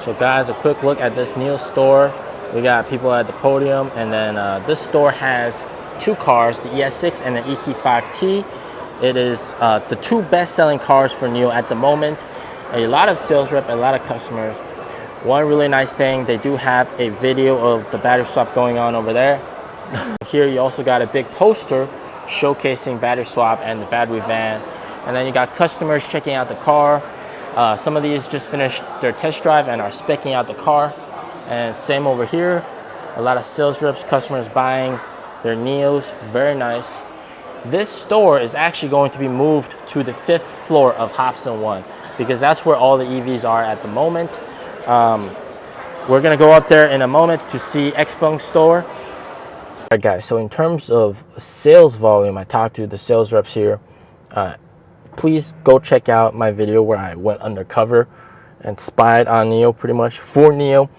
So guys, a quick look at this NIO store. We got people at the podium, and then this store has two cars, the ES6 and the ET5T. It is the two best-selling cars for NIO at the moment. A lot of sales rep, a lot of customers. One really nice thing, they do have a video of the battery swap going on over there. Here you also got a big poster showcasing battery swap and the battery van. And then you got customers checking out the car. Some of these just finished their test drive and are speccing out the car. And same over here, a lot of sales reps, customers buying their NIOs, very nice. This store is actually going to be moved to the 5th floor of Hobson 1 because that's where all the EVs are at the moment. We're gonna go up there in a moment to see Xpeng store. All right guys, so in terms of sales volume, I talked to the sales reps here. Please go check out my video where I went undercover and spied on NIO pretty much for NIO.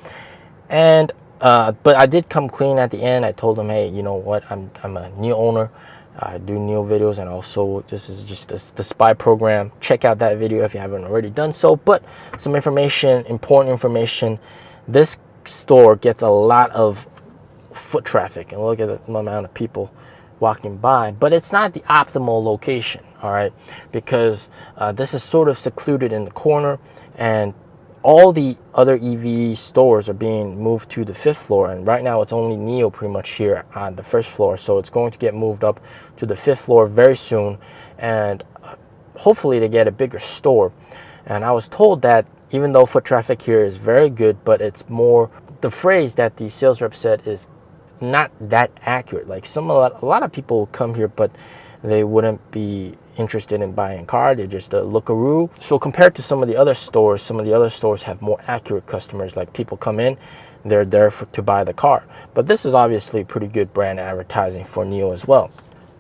And but I did come clean at the end. I told them, hey, you know what, I'm a NIO owner. I do NIO videos, and also this is just the spy program. Check out that video if you haven't already done so. But some information, important information. This store gets a lot of foot traffic, and look at the amount of people walking by, but it's not the optimal location, all right, because this is sort of secluded in the corner, and all the other EV stores are being moved to the 5th floor, and right now it's only NIO pretty much here on the 1st floor, so it's going to get moved up to the 5th floor very soon, and hopefully they get a bigger store. And I was told that even though foot traffic here is very good, but it's more, the phrase that the sales rep said is not that accurate. Like a lot of people come here, but they wouldn't be interested in buying a car. They're just a lookaroo. So compared to some of the other stores have more accurate customers. Like people come in, they're there to buy the car. But this is obviously pretty good brand advertising for NIO as well.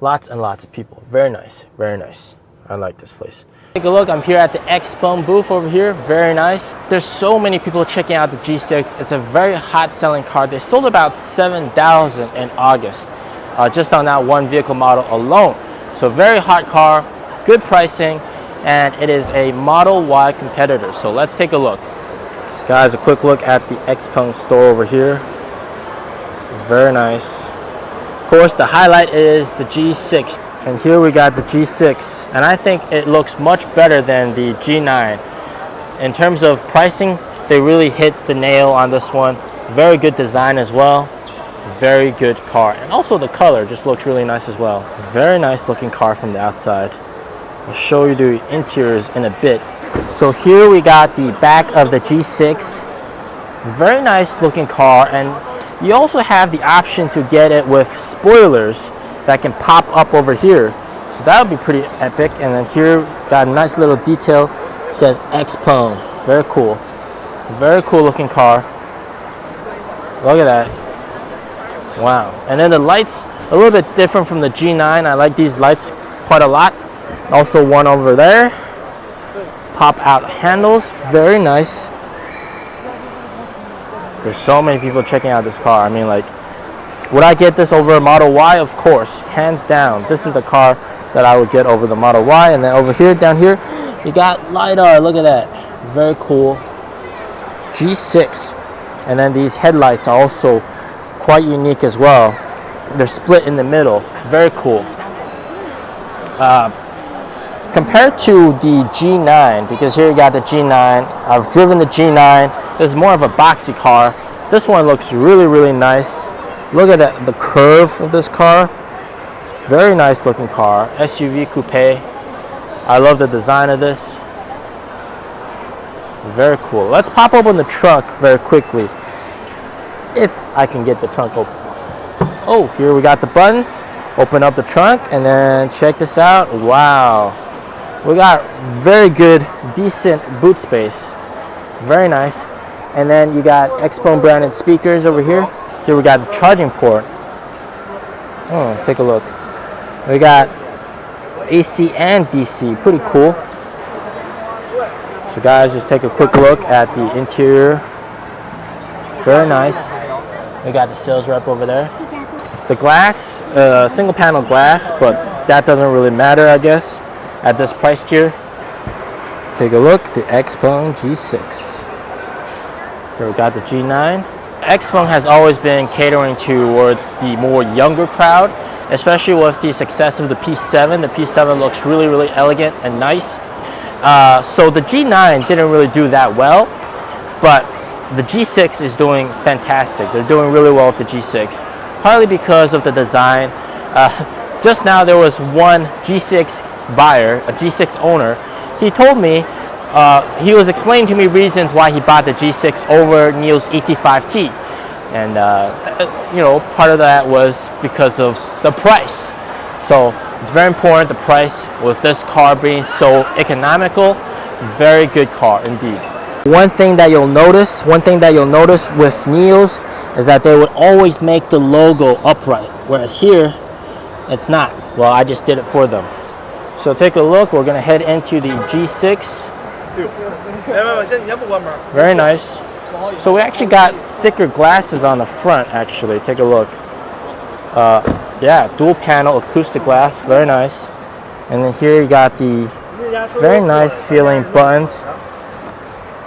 Lots and lots of people. Very nice, very nice. I like this place. Take a look, I'm here at the Xpeng booth over here. Very nice. There's so many people checking out the G6. It's a very hot selling car. They sold about 7,000 in August, just on that one vehicle model alone. So very hot car, good pricing, and it is a Model Y competitor. So let's take a look. Guys, a quick look at the Xpeng store over here. Very nice. Of course, the highlight is the G6. And here we got the G6, and I think it looks much better than the G9. In terms of pricing, they really hit the nail on this one. Very good design as well. Very good car. And also the color just looks really nice as well. Very nice looking car from the outside. I'll show you the interiors in a bit. So here we got the back of the G6. Very nice looking car, and you also have the option to get it with spoilers that can pop up over here, so that would be pretty epic. And then here got a nice little detail, says Xpeng. Very cool looking car. Look at that. Wow. And then the lights a little bit different from the G9. I like these lights quite a lot. Also one over there, pop out handles. Very nice. There's so many people checking out this car. I mean, like, would I get this over a Model Y? Of course, hands down. This is the car that I would get over the Model Y. And then over here, down here, you got LiDAR. Look at that. Very cool. G6. And then these headlights are also quite unique as well. They're split in the middle. Very cool. Compared to the G9, because here you got the G9. I've driven the G9. It's more of a boxy car. This one looks really, really nice. Look at the curve of this car. Very nice looking car. SUV coupe. I love the design of this. Very cool. Let's pop open the trunk very quickly, if I can get the trunk open. Oh, here we got the button. Open up the trunk, and then check this out. Wow. We got very good, decent boot space. Very nice. And then you got Xpeng branded speakers over here. Here we got the charging port. Oh, take a look. We got AC and DC. Pretty cool. So guys, just take a quick look at the interior. Very nice. We got the sales rep over there. The glass, single panel glass, but that doesn't really matter, I guess, at this price tier. Take a look, the Xpeng G6. Here we got the G9. Xpeng has always been catering towards the more younger crowd, especially with the success of the P7. The P7 looks really, really elegant and nice. So the G9 didn't really do that well, but the G6 is doing fantastic. They're doing really well with the G6, partly because of the design. Just now there was one G6 buyer, a G6 owner. He told me, he was explaining to me reasons why he bought the G6 over NIO's ET5T. And, you know, part of that was because of the price. So it's very important, the price, with this car being so economical. Very good car indeed. One thing that you'll notice with NIO's is that they would always make the logo upright, whereas here it's not. Well, I just did it for them. So take a look. We're gonna head into the G6. Very nice. So we actually got thicker glasses on the front. Actually, take a look. Yeah, dual panel acoustic glass, very nice. And then here you got the very nice feeling buttons.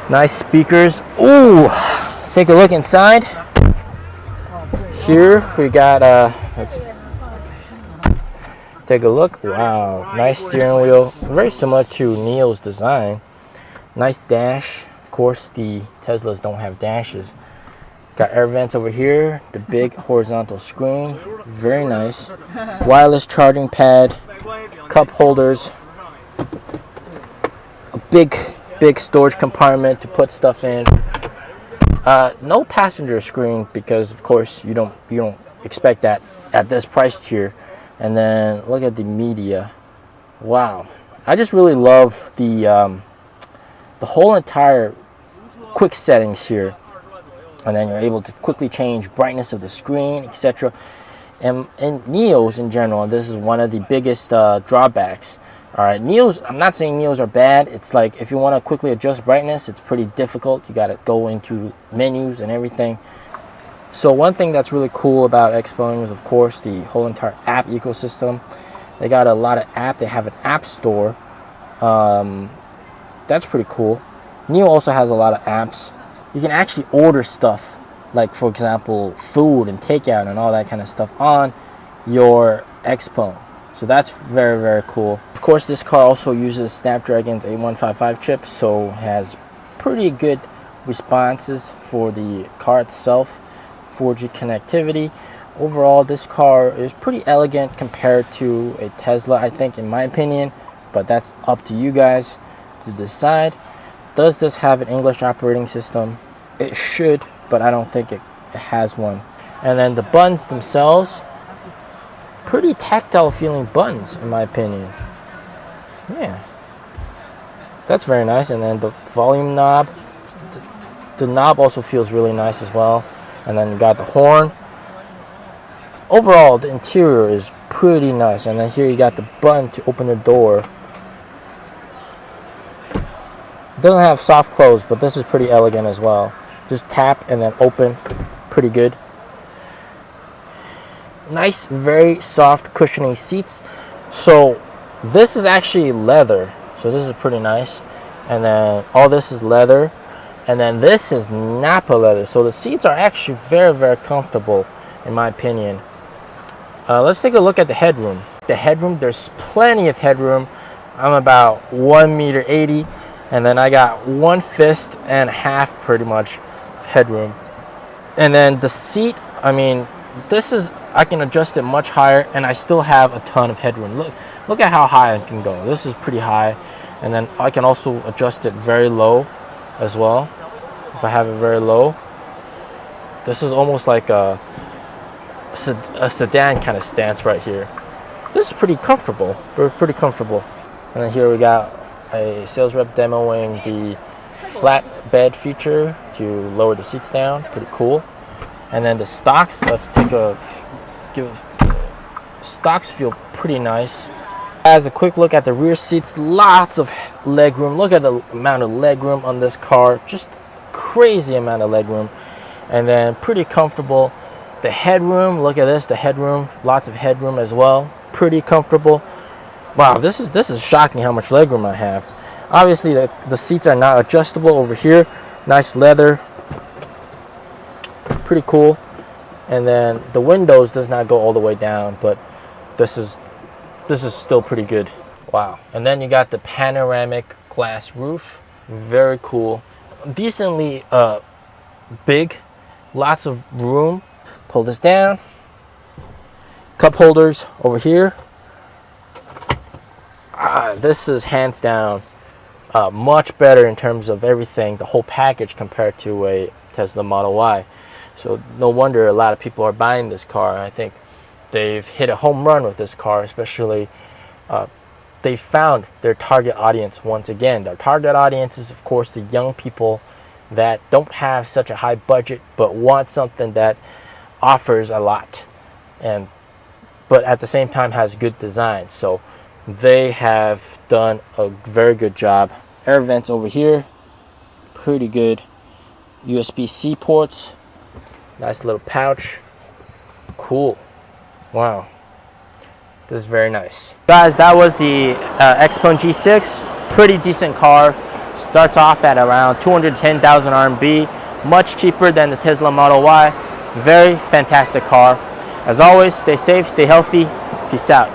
Nice speakers. Ooh, let's take a look inside. Here we got, let's take a look. Wow, nice steering wheel. Very similar to NIO's design. Nice dash. Of course, the Teslas don't have dashes. Got air vents over here. The big horizontal screen. Very nice. Wireless charging pad. Cup holders. A big storage compartment to put stuff in. No passenger screen because of course you don't expect that at this price tier. And then look at the media. Wow, I just really love the whole entire quick settings here. And then you're able to quickly change brightness of the screen, etc. And NIO's in general, this is one of the biggest drawbacks. All right, NIO's, I'm not saying NIO's are bad. It's like if you want to quickly adjust brightness, it's pretty difficult. You got to go into menus and everything. So one thing that's really cool about Xpeng is, of course, the whole entire app ecosystem. They got a lot of app. They have an app store. That's pretty cool. NIO also has a lot of apps. You can actually order stuff, like for example, food and takeout and all that kind of stuff on your Xpeng. So that's very, very cool. Of course, this car also uses Snapdragon's 8155 chip, so has pretty good responses for the car itself. 4G connectivity. Overall, this car is pretty elegant compared to a Tesla, I think, in my opinion, but that's up to you guys to decide. Does this have an English operating system? It should, but I don't think it has one. And then the buttons themselves, pretty tactile feeling buttons in my opinion. Yeah, that's very nice. And then the volume knob, the knob also feels really nice as well. And then you got the horn. Overall, the interior is pretty nice. And then here you got the button to open the door. It doesn't have soft close, but this is pretty elegant as well. Just tap and then open. Pretty good. Nice, very soft, cushiony seats. So this is actually leather. So this is pretty nice. And then all this is leather. And then this is Nappa leather. So the seats are actually very, very comfortable in my opinion. Let's take a look at the headroom. The headroom, there's plenty of headroom. I'm about 1.80 meters. And then I got 1 fist and a half pretty much of headroom. And then the seat, I mean, this is, I can adjust it much higher and I still have a ton of headroom. Look at how high I can go. This is pretty high. And then I can also adjust it very low as well. If I have it very low, this is almost like a sedan kind of stance right here. This is pretty comfortable. We're pretty comfortable. And then here we got a sales rep demoing the flat bed feature to lower the seats down. Pretty cool. And then the stocks, let's take a stocks feel pretty nice. As a quick look at the rear seats, lots of leg room. Look at the amount of leg room on this car, just crazy amount of leg room. And then pretty comfortable. The headroom, look at this, the headroom, lots of headroom as well. Pretty comfortable. Wow, this is shocking how much legroom I have. Obviously, the seats are not adjustable over here. Nice leather. pretty cool. And then the windows does not go all the way down, but this is still pretty good. Wow. And then you got the panoramic glass roof. Very cool. Decently big, lots of room. Pull this down. Cup holders over here. This is hands down much better in terms of everything, the whole package, compared to a Tesla Model Y. So no wonder a lot of people are buying this car. I think they've hit a home run with this car, especially they found their target audience once again. Their target audience is, of course, the young people that don't have such a high budget but want something that offers a lot, but at the same time has good design. So they have done a very good job. Air vents over here, pretty good. USB-C ports, nice little pouch. Cool. Wow, this is very nice. Guys, that was the Xpeng G6. Pretty decent car. Starts off at around 210,000 RMB, much cheaper than the Tesla Model Y. Very fantastic car. As always, stay safe, stay healthy. Peace out.